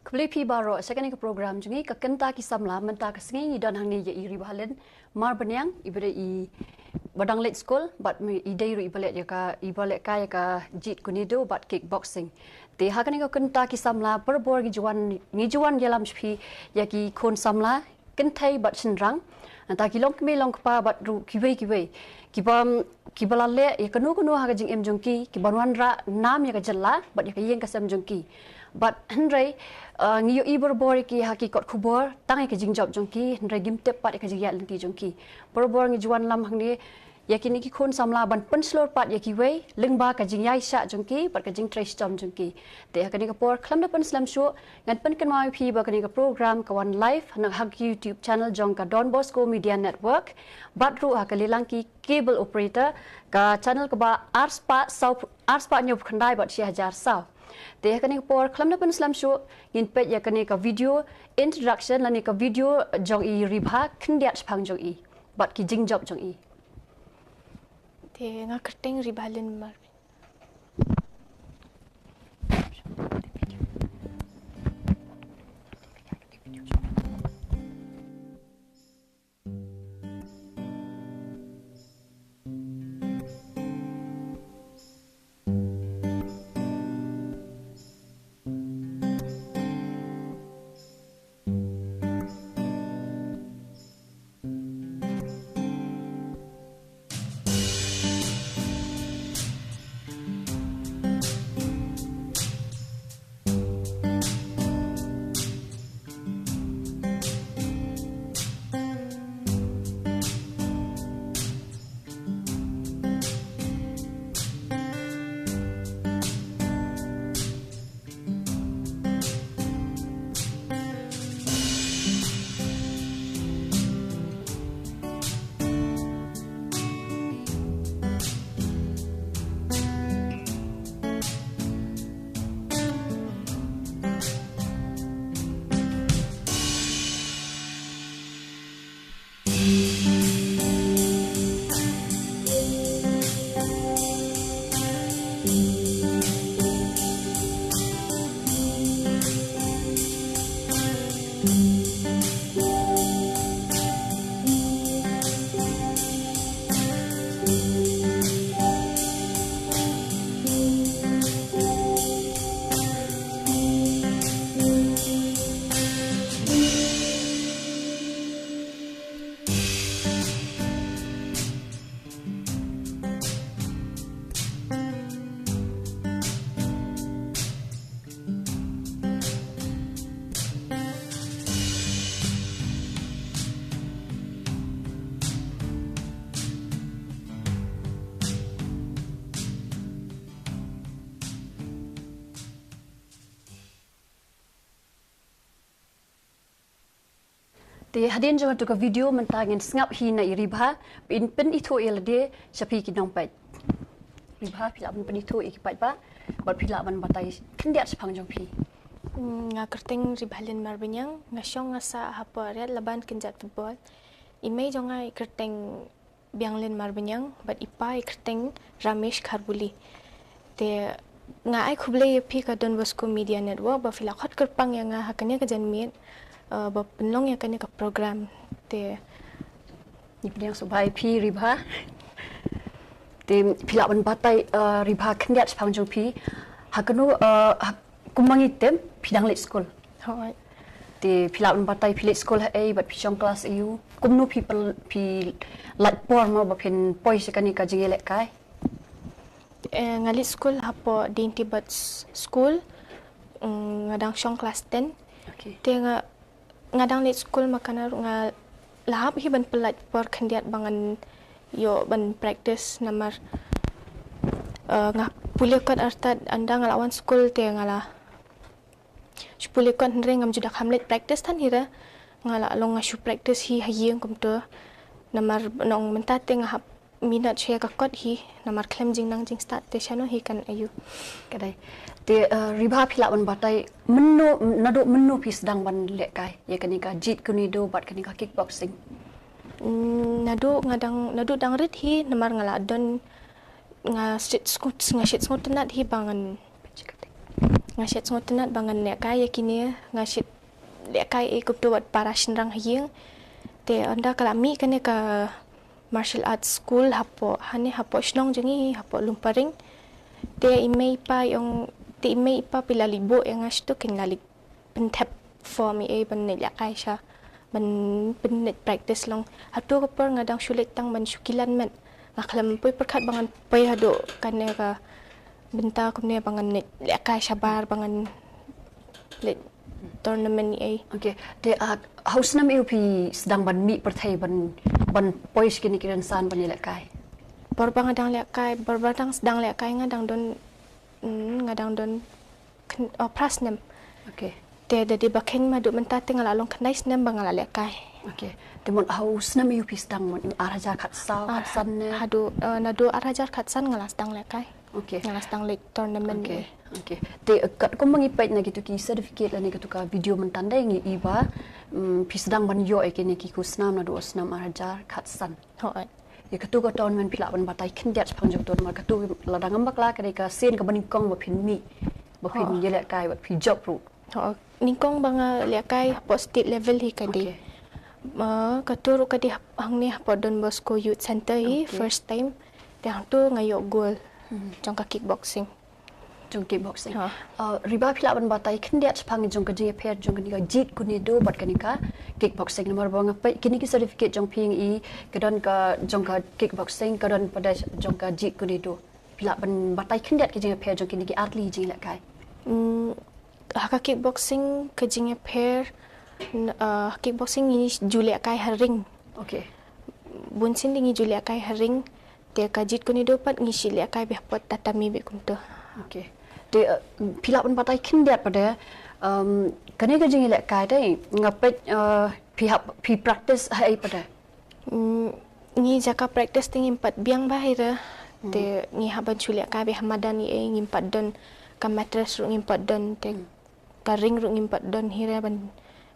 Kembali pi baro second ke program jungi ke Kynta ki Samla menta ke sengi dan hang ni je Ribhalin Marbaniang ibere I badang late school but me idei ru ibalet ya ka jit kunido but kickboxing te hakani ke Kynta ki Samla berbor gi juan dalam spi ya ki kon Samla kentai but senrang anta ki long kemi long pa but ru kiwei kibalalle ya kanu ha jing em jongki ki banwan ra nam ya ka jalla but ya ka yeng ka sam jongki but hendrai ngiyo ibor bor ki haki kot khubor tangai ke jingjob jongki hendrai gim tep pat ka jigyal ki jongki bor ngi juan lam hang ni yakini ki khon Samla ban penslor pat yaki wei lengba ka jingyai sha jongki pat ka jing trace jom jongki te hakani ka por khlam da pen slam shu ngan pen kan mai phi ba kani ka program ka one live nang hak YouTube channel jong ka Don Bosco Media Network bat ru hakali lang ki cable operator ka channel ka ba arspa nyop khandai bat 6000 saw te hakani por khlam da pen slam shu ngin pet yakani ka video introduction lani ka video jong I ribha khndiat phang jong I bat ki jingjob jong I te nga kerteng Ribhalin Marbaniang. te hadin jong tu ka video mentangin sngap hi na ribha pin pen itu de sapi ki nong pai ribha pila pen itu ki pai ba bat pila ban batai kendiat sepang jong pi nga kerteng Ribhalin Marbaniang nga syong nga sa hapa red laban kenjat football imei jongai kerteng Ribhalin Marbaniang bat ipai kerteng Ramesh Kharbuli te nga ai khuble pi ka Don Bosco Media Network ba fila khat kerpang yang nga hakanya ka janmit ba penlong yang kani ka program te ni pedang subai pi ribha te pila ban batai ribha kendiat sepang jong pi hakanu kumangi tem pidang late school hoi te pila ban batai pi late school ai bat pichong class eu kumnu people pi lat por ma ba pen poi sekani ka jingele kai ngalit school hapo dinti bat school ngadang syong class 10 okay te ngadang late school makana nga lahap hi ban pelat por khandiat bangan yo ban practice namar nga pulih kat artat anda ngalawan school te ngala Sepuluh kon ring ngam judak hamlet practice tan hira ngala long ngashu practice hi hayeng kum to namar nong mentate ngahap minat share ka kot hi namar klem jing nang jing start te chano hi kan ayu kadai te riba phila ban batai menno nado menno pi sedang ban lek kai ya kanika jit kunido bat kanika kickboxing nado dang rit hi namar ngala don nga shit skut tenat hi bangan nga shit skut tenat bangan lek kai yakini nga shit lek kai e kup to wat parashin rang hieng te anda kala mi kane ka martial arts school hapo Shillong jengi hapo lumparing te imei pa pila libo yang asto king lalik pentap form e ban ne ya kai sha ban pennet practice long hatu ko per ngadang sulit tang ban syukilan men ngaklam poi perkat bangan poi hado kane ka benta ko ne bangan ne ya kai sabar bangan le tournament ni okay te house nam UP sedang ban mi perthai ban pois kini kiran san ban lek kai berbang adang lek kai berbang sedang lek kai ngadang don pras nem okay te de bakeng madu mentate ngalalong kanais nem bangala lek kai okay te mon house nam UP sedang mon araja khat san ne hadu nadu arajar khat san ngalas dang lek kai okay ngalas dang lek tournament okay te kat ko mangipait na gitu ki certificate la ne gitu ka video mentandai ngi iba pisdang ban yo ekene ki kusnam na do snam arajar khatsan hoi ya katu ko ton men pila ban batai kindiat pangjok ton mar katu ladang ambak la kare ka sen ka baning kong ba phin mi ba phin yele kai ba phi job ru ho ningkong banga lek kai state level hi kadi katu ru kadi hang ni Don Bosco Youth Center hi first time te hang tu ngayo goal jong ka kickboxing jong kickboxing riba phila ban batai kindiat phang jong ka je pher jong ni ka jit kuni do bat kani ka kickboxing nomor bang pa kini ki certificate jong phing I kadon ka jong ka kickboxing kadon pada jong ka jit kuni do phila ban batai kindiat ki je pher jong kini ki atli jing la kai haka kickboxing ka jing pher kickboxing ni julia kai haring okay bunsin dingi julia kai haring te ka jit kuni do pat ngi shilia kai be pot tatami be kum to okay te phila ban batai kindiat pada kane ka jing lek kai dai ngapet pi practice hai pada ni jaka practice ting impat biang bahira te ni haban chulia ka be hamadan ni ngimpat don ka mattress ru ngimpat don te ka ring ru ngimpat don hira ban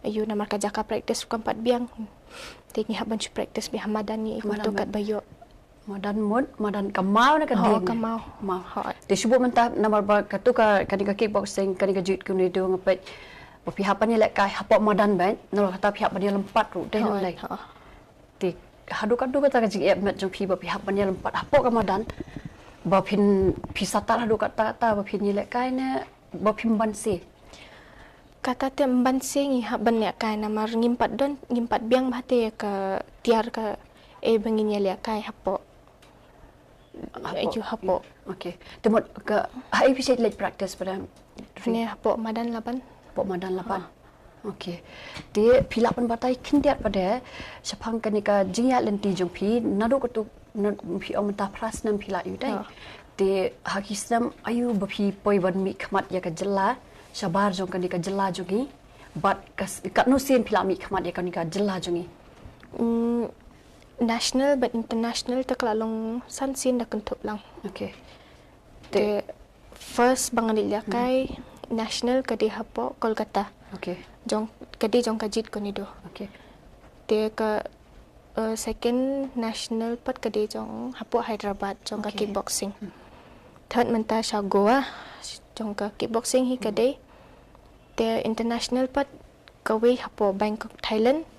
ayu namar ka jaka practice ka empat biang te ni haban chu practice be hamadan ni to kat bayo madan kamau na kadeng kamau te subo mentah namar ba katu ka kanika kickboxing kanika jit kuni do ngapet pihak pani lek kai hapok madan ban nol kata pihak pani lempat ru deh nolai te hadu kadu beta ka jing mat jong pihak pani lempat hapok ka madan ba phin pisata hadu kata ba phin lek kai ne ba phin ban se kata te ban se ngi haban lek kai namar ngimpat biang bahte ka tiar ka bangin lek kai hapok hapo okay temot ka hai episode late practice pada ne hapo madan laban okay dia phila pan batai kindiat pada sapang kanika jingya lenti jong phi nadu katu phi omta pras nam phila yu dai te hakisam ayu baphi poi ban mi khmat ya ka jella sabar jong kanika jella jogi but kat no sen phila mi khmat ya kanika jella jogi national but international tak lalong san sin dak kentup lang okay te first banganil kai national kadi hapo Kolkata okay jong kajit ko nido okay te ka second national pat kadi jong hapo Hyderabad jong ka kickboxing third menta sha Goa jong ka kickboxing hi kadi te international pat kawe hapo Bangkok Thailand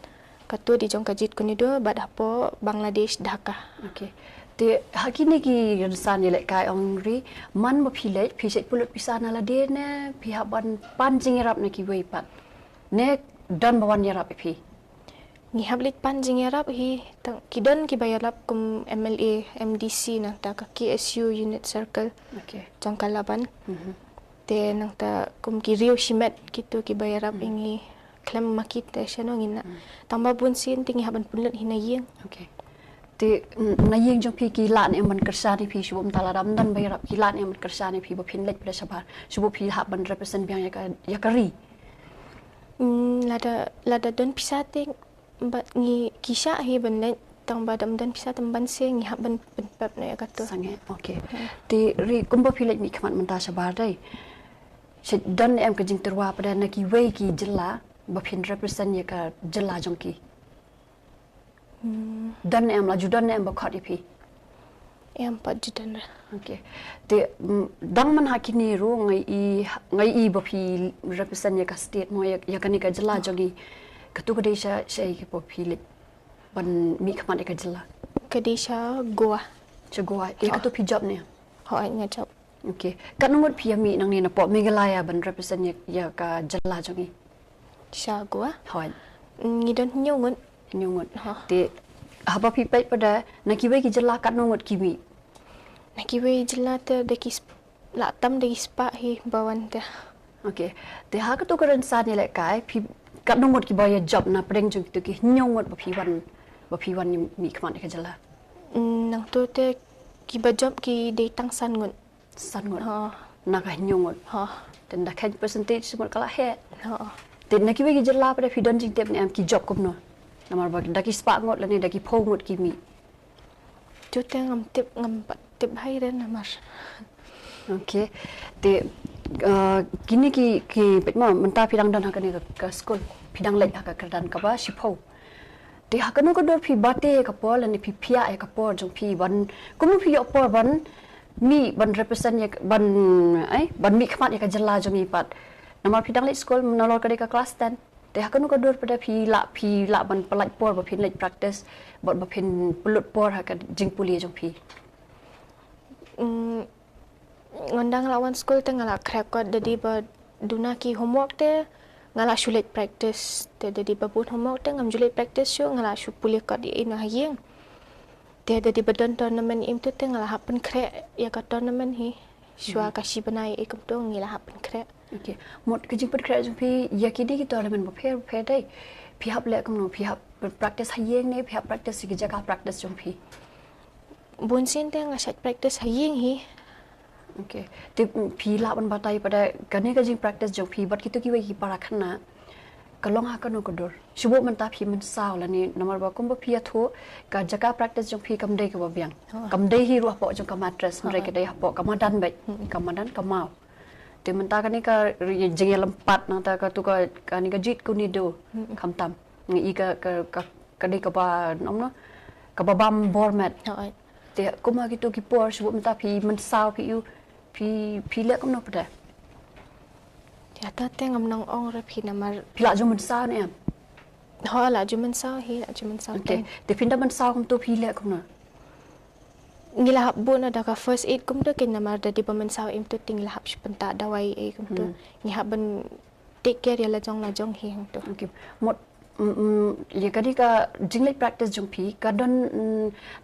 katu di jong kajit ko nido bad hapo Bangladesh Dhaka okay te hakini ki san lek kai ongri man ma philek pulut pisana la de ne pihak ban panjing rap na ki wei pat ne dan bawan yarap phi ni hablit panjing yarap hi tang kidon ki bayarap kum MLA MDC na ta ka KSU unit circle okay jong kalaban te nang ta kum ki Rio Shimet kitu ki bayarap ingi klem makit te shano ngina tamba bun sin tingi haban punlet hinayeng okay te nayeng jong phi ki lan em ban kersani phi subum talaram dan bayarap ki lan em kersani phi ba phin lek pada sabar subu phi ha ban represent biang ya ka ri Lada don pisate bat ngi kisha hi benet tang badam dan pisate ban se ngi hab ban pep na kata. Sange. Okay. Ti ri kumba pilek mi khamat menta sabar dai. Dan em ka jing terwa pada naki wei ki jilla bapin represent ya ka jilla jongki. Dan em la judan em ba khati pi. Em pat judan. Okay. Ti dang man hakini ro ngai i bapi represent ya ka state mo ya kani ka jilla jongi. Katu ka desha sei ki bapi lek ban mi khamat ka jilla. Kadisha goa. Chagwa e katu pi job ne. Hoi nga job. Okay. Kat nungut pi mi nang ni na po Meghalaya ban represent ya ka jilla jongi. Sha goa. Hoi. Ngi don nyungun. Nyungut. Ti haba pi pai pada nakiwe ki jilla kat nungut kimi. Nakiwe jilla te deki la tam deki spa hi bawan te. Okay. Ti ha ka tu karan sa ni lek kai pi kat nungut ki boya job na preng jung tu ki nyungut ba pi wan mi khamat ka jilla. Nang tu te ki ba job ki de tang san ngun. San ngut. Na ka nyungut. Dan dah kan percentage semua kala he. Ti nakiwe ki jilla pada pi don jing tep ni am ki job kumno. Namar bagi daki spa ngot la ni daki phau ngot kimi. Tu te ngam tip hai ren namar. Okay. Ti kini ki petma menta pidang dan hakani ka school pidang lek hak kerdan ka ba siphau. Ti hakanu ka dor phi bate ka pol ani phi phia e ka por jong phi ban kumu phi op por ban mi ban represent ya ban mi khmat ya ka jalla jong i pat. Namar pidang lek school menolor ka ka class 10. Te hakanu ka dor pada phi la ban pelaj por ba phin lek practice bot ba phin pulut por hak jing puli jong phi. Ngandang lawan school te ngala crack ko dedi ba duna ki homework te ngala shulet practice te dedi ba pun homework te ngam julet practice shu ngala shu puli ko di ina hayeng te dedi ba don tournament im tu te ngala happen crack ya ka tournament hi shwa ka shi banai e kum to ngila happen crack. Okay. Mot kejing per crack jong phi yakidi ki tournament ba phe dai phi hap lek kum no phi hap practice hayeng ne phi hap practice ki jaga practice jong phi. Bun sin te ngasat practice hayeng hi. Okay. Ti phi la ban batai pada kani ka jing practice jong phi bat kitu ki wei ki para khana kalong ha kanu ko dor shubo man ta phi man saw la ni namar ba kum ba phi atho ka jaga practice jong phi kam dei ka ba biang kam dei hi ru po jong ka mattress mre ka dei ha po ka madan bai ka madan ka mau ti man ta kani ka jing lempat na ta ka tu ka kani ka jit ku ni do kham tam ngi ka dei ka ba nom no ka ba bam bor mat ti kuma gitu ki por shubo man ta phi man saw phi yu phi le kum no pada Ya ta te ngam nang ong ra phi namar phi la jong man saw ni am. ho la juman sa hi la juman sa Okay. Ti pinda man saw kum tu phi le kum no. ngila hab bu na da ka first aid kum tu kin namar da di paman sa im tu ting la hab penta dawai e kum tu ngi hab ban take care ya la jong hi hang tu. Okay. Mot ye kadi ka jinglek practice jong phi ka don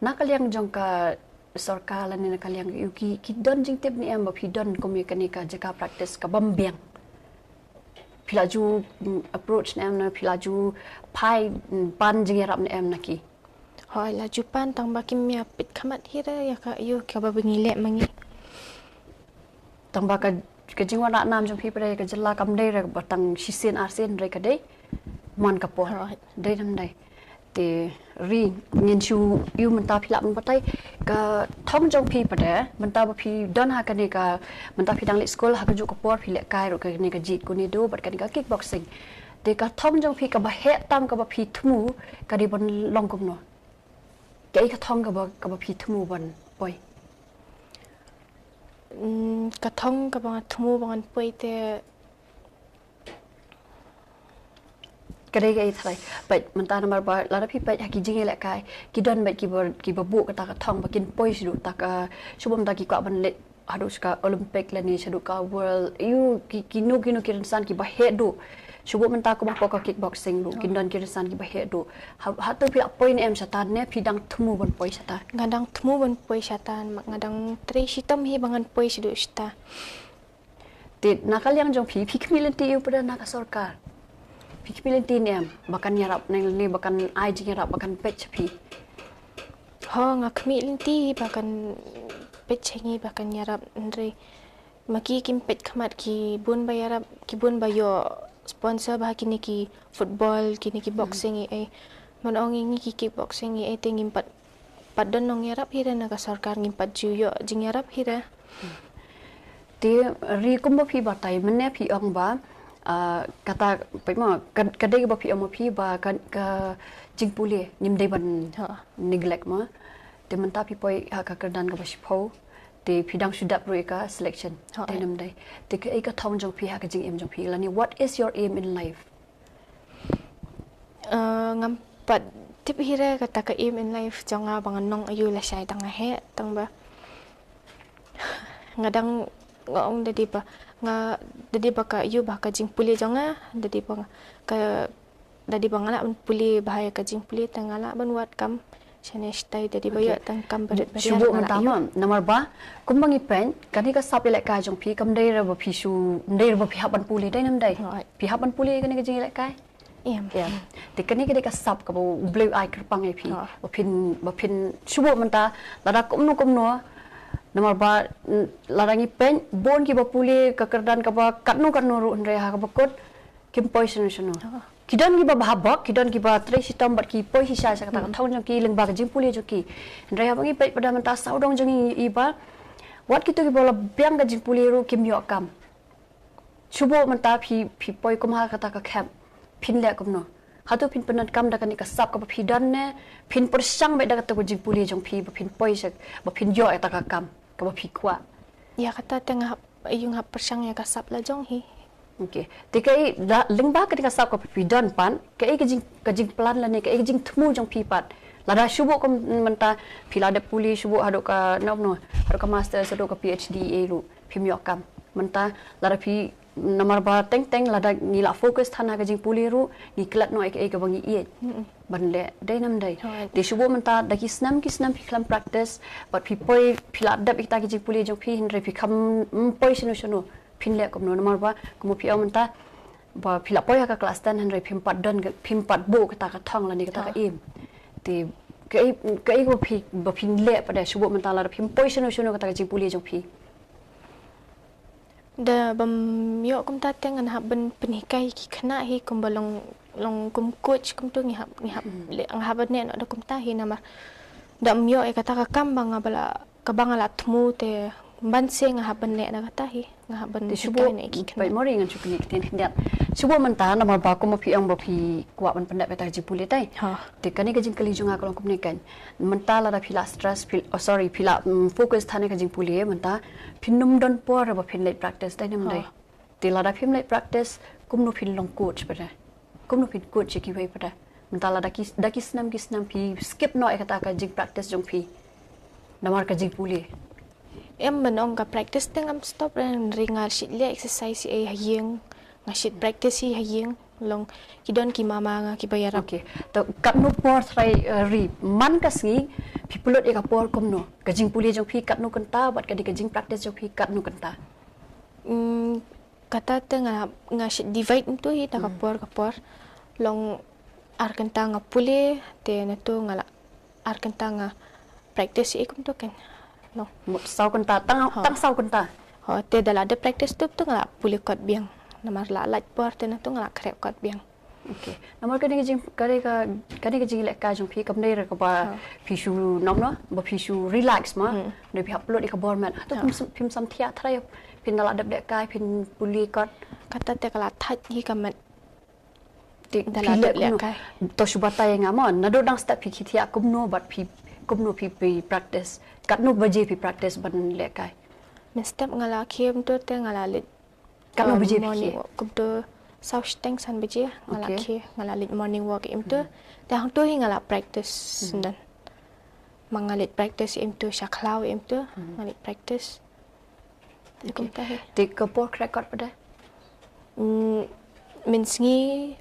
na kaliang jong ka sarkar la ni na kaliang yu ki don jing tep ni am ba phi don kum ye kani ka jaka practice ka bambiang. Pilaju approach ni am na pilaju pai pan jing rap ni am na ki. Hoi la jupan tang ba kim ya pit khamat hi ra ya ka yu ka ba ngile mangi. Tang ba ka jing wa na nam jong phi pare ka jalla kam dei ra ba tang shisen arsen re ka dei man ka por dei nam dai te ri ngin chu yu man ta phila man patai ka thong jong phi pare man ta ba phi don ha ka ni ka man ta phi dang le school ha ka ju ka por phi le kai ro ka ni ka jit ku ni do bat ka ni ka kickboxing te ka thong jong phi ka ba he tam ka ba phi thmu ka ri bon long kum no cái ka thong ka ba phi thmu ban poi Ka thong ka ba thumu ban poi te cái đấy cái thay vậy mình ta nằm bảo là nó phi vậy cái gì lại cái đơn vậy cái bu cái ta cái thong và cái poi sử dụng ta cái số bom ta cái quả ban lệ harus ka Olympic lah ni syaduk ka world you kinu kirinsan ki bahe do syubuk menta ko bako ka kickboxing do kindon kirinsan ki bahe do ha tu pi point em satan ne pidang thumu ban poi sata ngadang thumu ban poi satan ngadang tre sitam hi bangan poi sidu sta ti nakal yang jong pi community you pada nak sarkar pi community ne em bakan nyarap ni bakan ai nyarap bakan pech pi ho ngakmi linti bakan pet chengi bakan yarap ndre maki kim pet khamat ki bun bayarap ki bun bayo sponsor bah kini ki football kini ki boxing ai manong ingi ki kickboxing ai tingin padon nong yarap hira na ka sarkar ngimpat juyo jing yarap hira ti ri kumba phi ba tai mane phi ong ba kata paima kadai ba phi ong phi ba ka jingpuli nim dei ban neglect ma te menta phi poi ha ka kerdan ka ba shipho te phidang shudap ro ka selection te nam dai te ka ka thong jong phi ha ka jing em jong phi lani what is your aim in life ngampat tip hira kata ka aim in life jonga banganong ayu la sai tang he tang ba ngadang ngong dadi ba ka ayu ba ka jing puli jonga dadi ba ka dadi bangala puli bahaya ka jing puli tangala ban wat kam chane stai dadi ba ya tang kam berit berit shubo mantama nomor ba kumbangi pen kani ka sap le ka jong phi kam dei ra ba phi shu dei ra ba phi haban puli dai nam dai phi haban puli kani ka jing le kai te kani ka sap ka bo blue eye ka pangai phi ba phin shubo manta lada kumno nomor ba larangi pen bon ki ba puli ka kerdan ka ba katno ru ndre ha ka ba kot kim poison shano kidan ki ba habak kidan ki ba tre sistem bat ki poi hisa sa kata thong jong ki lengba ka jing puli jo ki ndre ha bangi pai pada manta saudong jong i ba wat ki to ki bola biang ka jing puli ru kim yo kam shubo manta phi poi kum ha kata ka khap phin le kum no hatu phin panat kam da kan ka sap ka phi dan ne phin persang be da ka to jing puli jong phi ba phin poi sak ba phin yo ta ka kam ka ba phi kwa ya kata tengah yung hap persang ya ka sap la jong hi okay te kai lingba ka ka sap ka phi dan pan ka jing plan la ne ka jing thmu jong phi pat la da shubo kom manta phi la de puli shubo hado ka no hado ka master hado ka phd e lu phim yo kam manta la da phi nomor ba teng la da ni la focus thana ka jing puli ru ni klat no ek bangi e ban le dai nam dai de shubo manta da ki snam phi klam practice but phi poi phi la da ta ki jing puli jong phi hin re phi kham poi sinu phin le kom no nomor ba ko phi manta ba phi la poi ka class 10 hin re phim pat dan phim pat bo ka ta ka thong la ni ka ta ka em te kai ko phi ba phin le pa da shubo manta la phim poi sinu ka ta ka jing puli jong phi da bam yo kum ta teng an haben penikai ki khna hi kum balong long kum coach kum tu ngi hab le ang habat ne no da kum ta hi nama dam yo e kata ka kam banga bala ka banga la thmu te ban se nga haben ne na kata hi nga haben shubo ne ki khna pai mori ngan chukni ten hindat shubo man ta nama ba kum phi ang ba phi kwa ban panda beta ji puli tai te kani ka jing kali junga ko kum ne kan man ta la da phi la stress phi la focus thane ka jing puli man ta phinum don por ba phin late practice dai nam dai te la da phim late practice kum no phin long coach pa da kum no phin coach ki vai pa da manta la da ki snam phi skip no ekata ka jing practice jong phi namar ka jing puli em manong ka practice tengam stop ren ringal shit le exercise e hayeng nga shit practice hi hayeng long kidon ki mama nga ki bayar okay to kat no por try ri man ka singi phi pulot e ka por kum no ka jing puli jong phi kat no kanta bat ka di ka jing practice jong phi kat no kanta kata tenga nga shit divide tu hi ta ka por long ar kanta nga puli te na to nga ar kanta nga practice e kum to ken no sau kanta tang sau kanta te dala de practice tu nga puli kot biang namar la lat por te na to nga krep kot biang okay namar kani ka jing le ka jong phi kam nei ra ka ba phi shu nom no ba phi shu relax ma ne phi upload ka bor man to phim sam thia thrai phin la dab de kai phin puli kot kata te kala that hi kamat ti dala de le kai to shu ba tai nga mon na do dang step phi thia kum no bat phi phi practice kat no ba je phi practice ban le kai men step ngala khem to te ngala lit kat no ba je phi kum to sau steng san beje ngala khe ngala lit morning walk im to ta hang to hi ngala practice dan mangalit practice im to shaklau im to ngalit practice te ka por record pada min sngi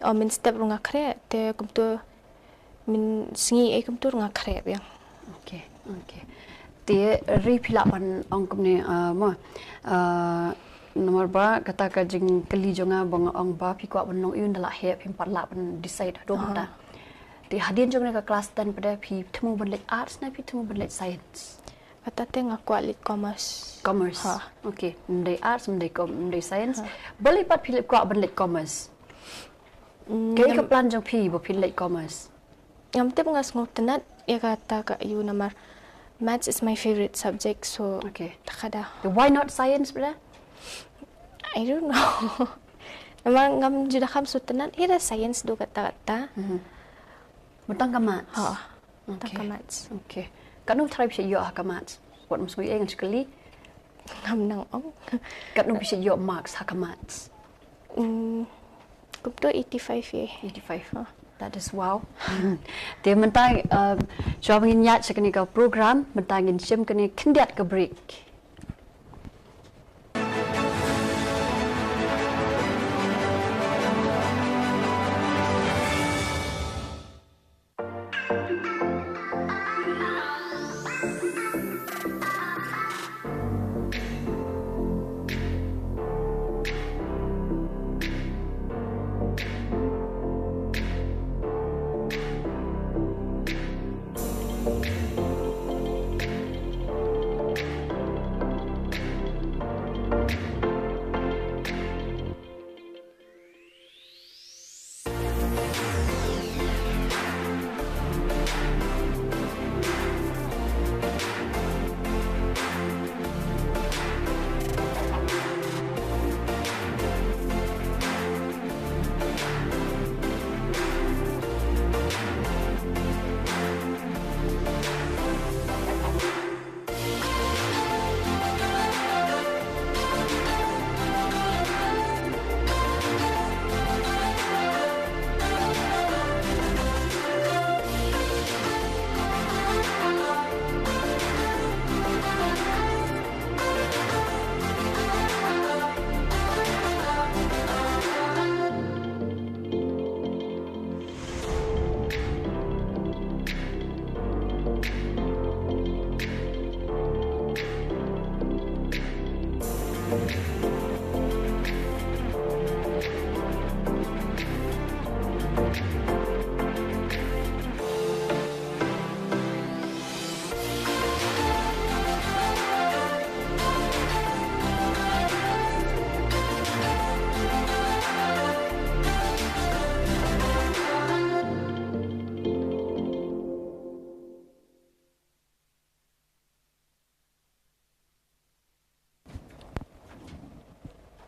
o min step runga kre te kum to min sngi e kum to runga kre yang okay te ri phila ban ong kum ne ma nomor ba kata ka jing kali jonga bang ong ba phi kwa ban nong yun dala he phim pat la ban decide do ta te hadin jong ne ka class 10 pada phi thmu ban le arts na phi thmu ban le science kata te nga kwa lit commerce okay ndai arts ndai science boleh pat phi kwa ban le commerce Kaya ka plan jong pi bo pin late commerce. Ngam te ngas ngotenat ya kata ka you namar maths is my favorite subject so Okay. takada. Why not science brother? I don't know. Namar ngam juda kam sutenat ira science do kata-kata. Mutang ka maths. Ha. Taka maths. Okay. Kanu try bisa yo ka maths. What must we English sekali? Ngam nang ong. Kanu bisa yo marks ha ka maths. Kupto 85 ye. 85. That is wow. Dia mentang jawab nginyat sekali ka program mentang ngin sim kini kendiat ke break.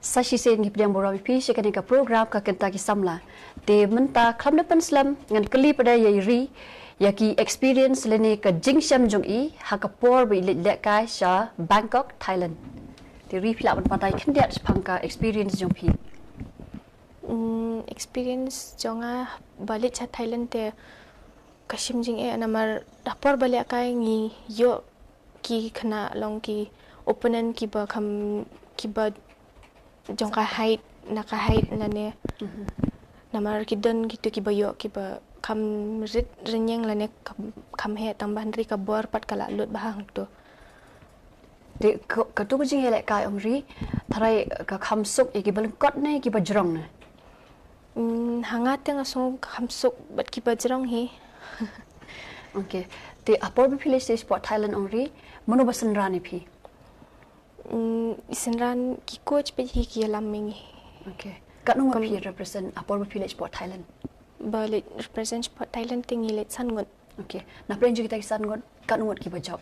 Sashi sen ki pediang borawi pi sekani ka program ka Kynta ki Samla. Te menta klam depan slam ngan keli pada yairi yaki experience lene ka jingsham jong i ha ka por bi lek kai sha Bangkok Thailand. Te ri pila ban patai kendiat pangka experience jong pi. Experience jonga balik cha Thailand te kashim jing namar dapor balik kai ngi yo ki kena long ki opponent ki ba kam ki ba jongka height naka height lane namar kidon gitu ki bayo ki ba kam rit renyeng lane kam he tambah ndri ka bor pat kala lut bahang tu Te ka tu jing elek kai omri tharai ka khamsuk ki balengkot ne ki bajrong ne. Hangat yang asong kamsuk bat ki bajrong hi. Okay. Te apor bi pile sport Thailand omri mono basan rani pi. Isenran ki coach pe hi ki laming. Okay. Kat nu pi represent apor bi pile sport Thailand. Balik represent sport Thailand tingi let san ngot. Okay. Na plan juga kita san ngot kat nu ki ba job.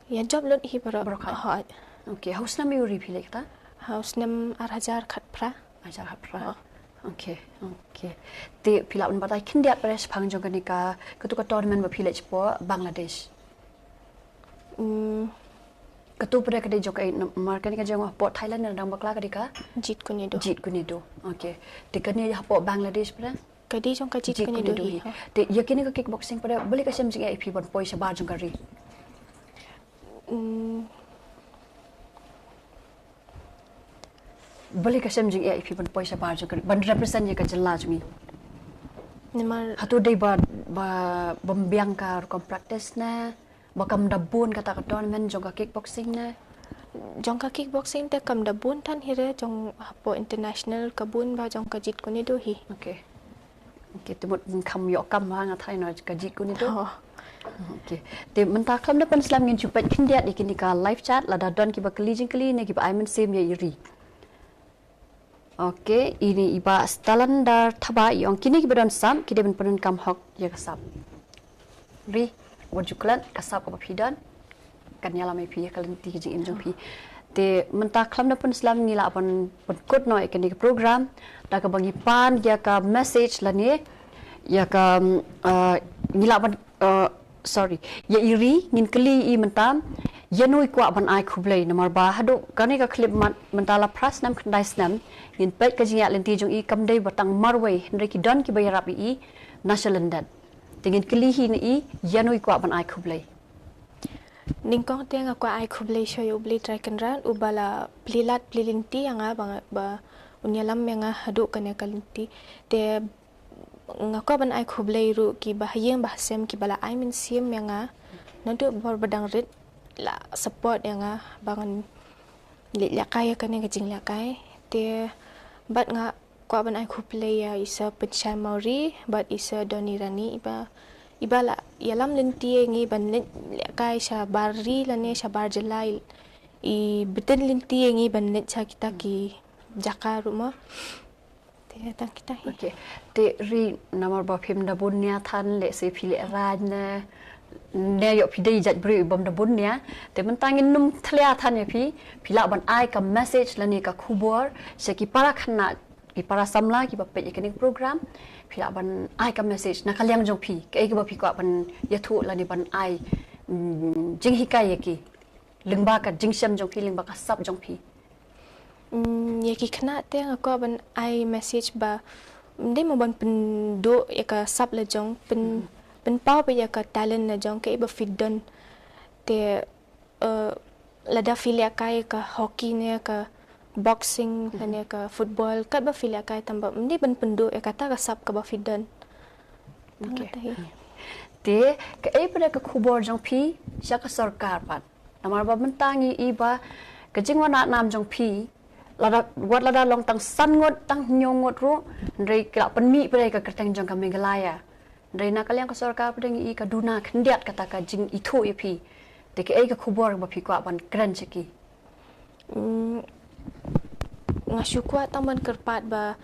Ya job lot hi bara hot. Okay. House nam yuri pile kita. House nam arhajar khat pra. Ajar hapra. Okay. Okay. Te pila un batai kindiat pres phang jong kanika ketu ka tournament ba pile sport Bangladesh. Ketu pada kedai jokai markan ka jong port Thailand na dang bakla kadika Jit kunido. jit kunido. Okay. Te kani port Bangladesh pada Kadi jong ka jit kunido hi. Te yakini ka kickboxing pada beli ka sem jing IP bon poi sa bar jong kari. Beli ka sem jing IP bon poi sa bar jong kari. Ban represent ye ka jela jmi. Nemar Hatu day ba bambiang ka kom practice na bakam dabun kata ka tournament jong ka kickboxing na. jong ka kickboxing te kam da bun tan hire jong hapo international kabun ba jong ka jit kunido hi. Okay. Okay, temut kam yok kam ha ngatai no ka jit kunido. Okay. Te menta kam depan Islam ngin cupat kindiat ikini ka live chat la da don ki ba keli jing keli ne ki ba aimen sem ye iri. Okey, ini iba stalanda thaba yang kini kibadan sam kide ben penun kam hok ya kasap. Ri wajuklan kasap ko pidan kan yala mai pi kalen ti jing injong pi. Te menta klam da pun islam ni la pun kod no ikani program da ka bangi pan ya ka message la ni ya ka ni la pan sorry ya iri ngin keli I mentam yanui kwa ban ai khublei namar ba hadu kani ka clip mentala pras nam khandai snam ngin pet ka jinga lenti jong I kamdei batang marwei hendri ki don ki bayarap I nasalandan tingin keli hi ni yanui kwa ban ai khublei Ningkong tiang aku ai kublei shoy ubli try kenran ubala plilat plilinti yang ba unyalam yang hadu kan kalinti te ngako ban ai kublei ru ki bahayeng bahsem ki bala ai min sim yang nandu bor badang rit la support yang bangan lilakai kan yang jing lakai te bat nga ko ban ai kublei ya isa penchan mauri bat isa donirani iba la yalam linti ngi ban kai sha barri lane sha bar jelai I beten linti ngi ban net cha kita ki jaka rumah te tang kita okey te ri namar ba phim da bunya than le se phile raj ne yo phi dei jat bri bom da bunya te mentangin num thlia than ya phila ban ai ka message lani ka khubor se ki para khana ki para samla ki ba pe ikanik program phila ban ai ka message na kalyang jong phi ke ba phi kwa ban yathu lani ban ai jing hikai ki lingba ka jingsam jong phi lingba ka sap jong phi yaki kena te aku ban ai message ba ndai mo ban pendo ya ka sap la jong pen pau pe ya ka talent na jong ke ba fidon te lada filia kai ka hockey ne ka boxing ne ka football kat ba filia kai tamba ndai ban pendo ya kata ka sap ka ba fidon okay te ke pada ka khubor jong phi sya ka sarkar pat namar ba mentangi iba ke jingwana nam jong phi lada long tang sangot tang nyongot ru ndrei kla penmi pada ka kertang jong ka Meghalaya ndrei na kalyang ka sarkar pada ngi ka duna khndiat kata ka jing ithu ye phi te ke ka khubor ba phi kwa ban kran cheki ngasukwa tang ban kerpat ba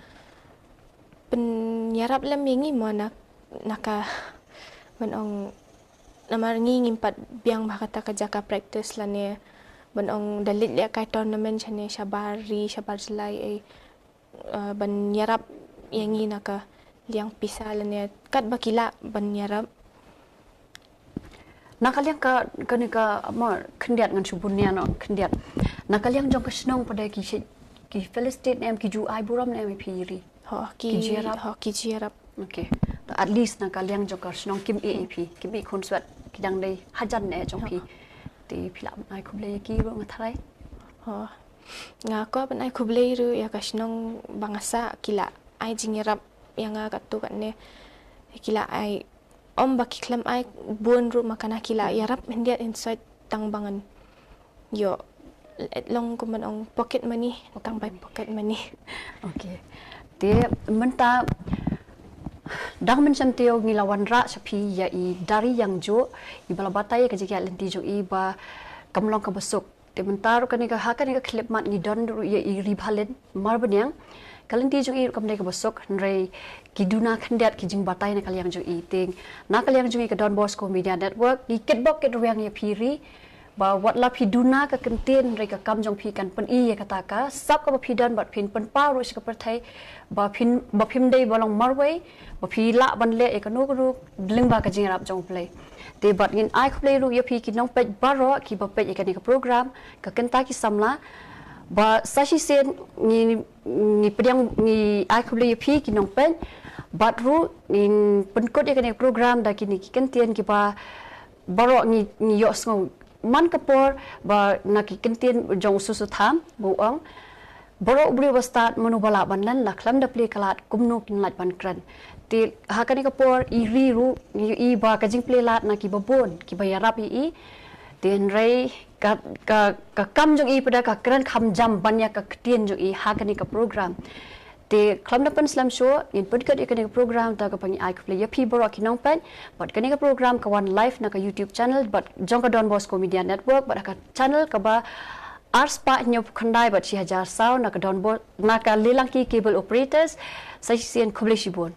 penyarap lam yengi mo naka manong namar ngi ngimpat biang ba kata ka jaka practice la ne banong dalit ya kai tournament chane shabar jelai ban yarap yangi naka liang pisal ne kat bakila ban yarap nakaliang ka kanika amar khndiat ngan subunya no khndiat nakaliang jong ka Shillong pada ki Palestine em ki ju ai buram ne em phiri ki jirap okay at least nakaliang jong ka Shillong kim AAP kim khon swat kidang dei hajan ne jong phi te philam ai khublei ki ro ngathai nga ko ban ai khublei ru ya ka Shillong bangasa kila ai jingerap yang ka tu kan ne kila ai om baki klam ai bun ru makana kila yarap hendiat inside tang bangan yo long ko man ong pocket money tang by pocket money okay te menta dang mencam teo ngilawan ra sapi ya I dari yang jo I bala batai ka jiki lenti jo I ba kamlong ka besuk te mentar ka ni ka hakan ka clip mat ni don ya I Ribhalin Marbaniang kalenti jo I kamdai ka besuk nrei kiduna khandiat ki jing batai na kalyang jo I ting na kalyang jo I ka Don Bosco Media Network ni kitbok ket ruang ya phiri ba watla piduna ka kenten rei ka kam jong phi kan pen I ya kata ka sap ka phidan bat phin pen pa ro ka perthai ba phim dei bolong marwei ba phi la ban le e ka no ru lingba ka jingrap jong play te bat ngin ai play ru ya phi ki nong pej baro ki ba pej ka ni ka program ka Kynta ki Samla ba sashi sen ni pedang ni ai play ya phi ki nong pej bat ru in pen kod ya ka ni program da ki ni ki kenten ki ba baro ni yos ngau man kapor ba naki kentien jong susu tham buang boro ubri wastat monobala banlan laklam da play kalat kumno kin lat ban kran ti hakani kapor I riru I ba ka jing play lat naki babon ki bayarap I ten rei ka kam jong I pada ka kran kham jam banya ka ktien jong I hakani ka program te klam da pan slam show in podcast ikani program ta ka pangi ai play ya phi boro ki nong pan but kani ka program ka one live na ka YouTube channel but jong ka Don Bosco Media Network but ka channel ka ba Arspa nyop khandai bat si hajar sao nak don bo nak lelangki cable operators sai sian kubleshibon.